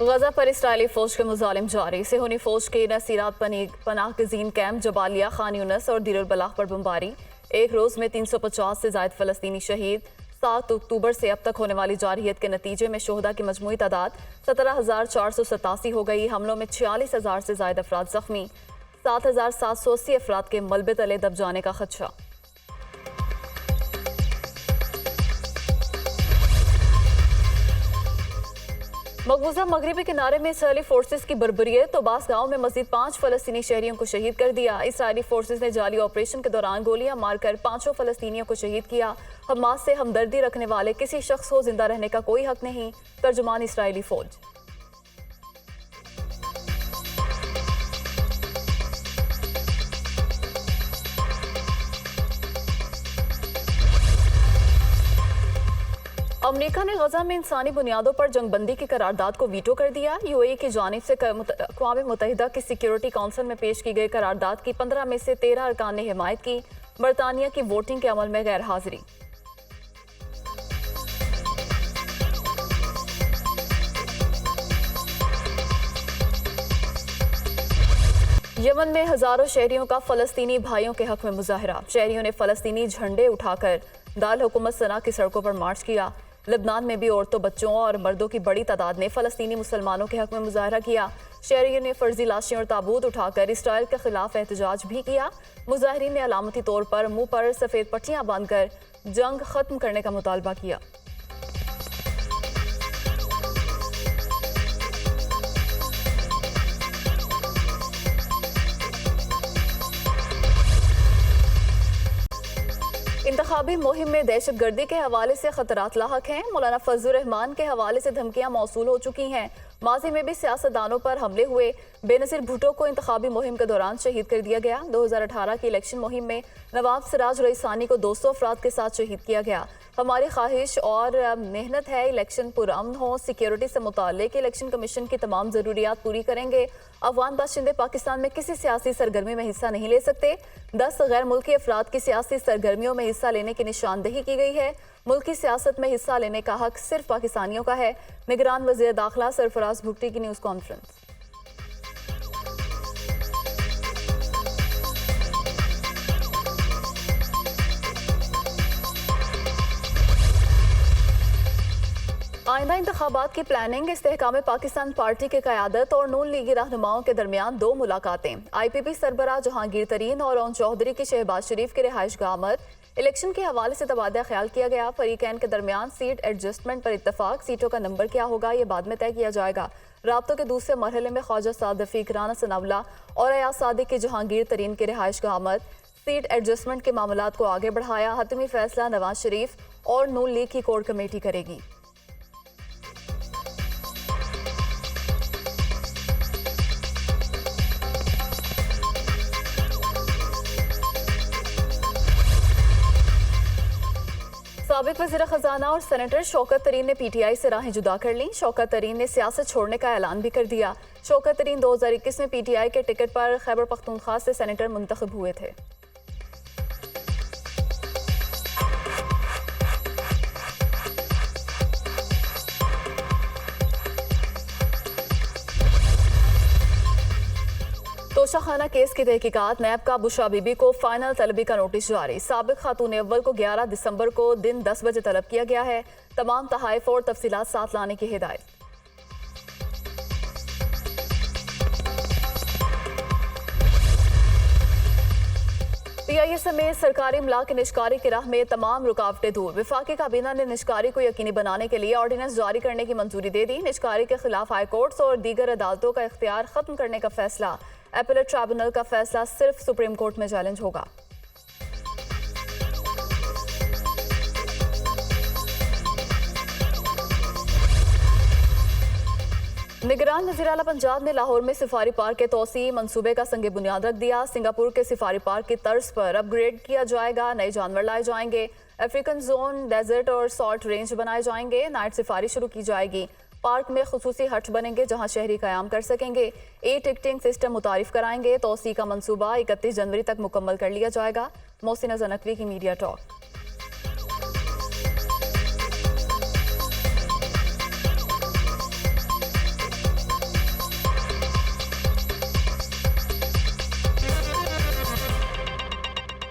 गजा पर इसराइली फौज के मुजालिम जारी। सेहूनी फौज के नसीरात पनाह गजीन कैंप जबालिया, खान यूनस और दीर बलाग पर बमबारी। एक रोज में 350 से ज्यादा फलस्तीनी शहीद। 7 अक्टूबर से अब तक होने वाली जारहियत के नतीजे में शोहदा की मजमूई तादाद 17,487 हो गई। हमलों में 46,000 से ज्यादा अफराद जख्मी। 7,780 अफराद के मलबे तले दब जाने का खदशा। मकबूजा मगरबी किनारे में इसराइली फोर्सेस की बर्बरियत। तो बास गांव में मजीद 5 फलस्तीनी शहरियों को शहीद कर दिया। इसराइली फोर्सेस ने जाली ऑपरेशन के दौरान गोलियां मारकर 5 फलस्तीनियों को शहीद किया। हमास से हमदर्दी रखने वाले किसी शख्स को जिंदा रहने का कोई हक नहीं। तर्जुमान इसराइली फौज। अमेरिका ने गजा में इंसानी बुनियादों पर जंगबंदी की करारदाद को वीटो कर दिया। यूएई की जानिब से अक़वाम मुत्तहिदा की सिक्योरिटी काउंसिल में पेश की गई करारदाद की 15 में से 13 अरकान ने हिमायत की। बरतानिया की वोटिंग के अमल में गैर हाजिरी। यमन में हजारों शहरियों का फलस्तीनी भाइयों के हक में मुजाहरा। शहरियों ने फलस्तीनी झंडे उठाकर दाल हुकूमत सना की सड़कों पर मार्च किया। लेबनान में भी औरतों, बच्चों और मर्दों की बड़ी तादाद ने फलस्तीनी मुसलमानों के हक में मुजाहरा किया। शहरियों ने फर्जी लाशें और ताबूत उठाकर इसराइल के खिलाफ एहतजाज भी किया। मुजाहिरीन ने अलामती तौर पर मुंह पर सफेद पट्टियां बांधकर जंग खत्म करने का मुतालबा किया। इंतखाबी मुहिम में दहशतगर्दी के हवाले से खतरात लाहक हैं। मौलाना फजलुर रहमान के हवाले से धमकियां मौसूल हो चुकी हैं। माजी में भी सियासतदानों पर हमले हुए। बेनज़ीर भुट्टो को इंतखाबी मुहिम के दौरान शहीद कर दिया गया। 2018 की इलेक्शन मुहिम में नवाब सिराज रईसानी को 200 अफराद के साथ शहीद किया गया। हमारी ख्वाहिश और मेहनत है इलेक्शन पुरअमन हो। सिक्योरिटी से मुताल्लिक इलेक्शन कमीशन की तमाम ज़रूरियात पूरी करेंगे। अफगान बाशिंदे पाकिस्तान में किसी सियासी सरगर्मी में हिस्सा नहीं ले सकते। 10 गैर मुल्की अफराद की सियासी सरगर्मियों में हिस्सा लेने की निशानदेही की गई है। मुल्की सियासत में हिस्सा लेने का हक सिर्फ पाकिस्तानियों का है। निगरान वज़ीर दाखिला सरफराज भुट्टी की न्यूज़ कॉन्फ्रेंस। आइंदा इंतखाबात की प्लानिंग। इस्तेहकाम पाकिस्तान पार्टी की क़यादत और नून लीगी रहनुमाओं के दरमियान 2 मुलाकातें। IPP सरबराह जहांगीर तरीन और ओन चौधरी की शहबाज शरीफ के रिहाइशगाह आमद। इलेक्शन के हवाले से तबादला ख्याल किया गया। फरीकैन के दरमियान सीट एडजस्टमेंट पर इत्तफाक। सीटों का नंबर क्या होगा ये बाद में तय किया जाएगा। राब्तों के दूसरे मरहले में ख्वाजा साद रफीक, राना सनाउल्लाह और अयाज सादिक की जहांगीर तरीन के रिहाइशगाह आमद। सीट एडजस्टमेंट के मामलात को आगे बढ़ाया। हतमी फैसला नवाज शरीफ और नून लीग की कोर कमेटी करेगी। साबिक वज़ीर ख़जाना और सेनेटर शौकत तरीन ने PTI से राहें जुदा कर लीं। शौकत तरीन ने सियासत छोड़ने का ऐलान भी कर दिया। शौकत तरीन 2021 में PTI के टिकट पर खैबर पख्तूनख्वा से सेनेटर मुंतखब हुए थे। तोशाखाना केस की तहकीकात। नैब का बुशरा बीबी को फाइनल तलबी का नोटिस जारी। साबिक खातून अव्वल को 11 दिसंबर को दिन 10 बजे तलब किया गया है। तमाम तहाइफ और तफसीलात साथ लाने की हिदायत। PIA समेत सरकारी इमला की निष्कारी की राह में तमाम रुकावटें दूर। वफाकी काबीना ने निष्कारी को यकीनी बनाने के लिए ऑर्डिनेंस जारी करने की मंजूरी दे दी। निष्कारी के खिलाफ हाई कोर्ट्स और दीगर अदालतों का इख्तियार खत्म करने का फैसला। एपीलेट ट्रिब्यूनल का फैसला सिर्फ सुप्रीम कोर्ट में चैलेंज होगा। निगरान वज़ीर आला पंजाब ने लाहौर में सिफारी पार्क के तोसी मंसूबे का संगे बुनियाद रख दिया। सिंगापुर के सिफारी पार्क की तर्ज पर अपग्रेड किया जाएगा। नए जानवर लाए जाएंगे। अफ्रीकन जोन, डेजर्ट और सॉल्ट रेंज बनाए जाएंगे। नाइट सिफारी शुरू की जाएगी। पार्क में खुसूसी हट बनेंगे जहां शहरी कयाम कर सकेंगे। टिकटिंग सिस्टम मुतारिफ कराएंगे। तोसी का मंसूबा 31 जनवरी तक मुकम्मल कर लिया जाएगा। मोहसिना ज़नकवी की मीडिया टॉक।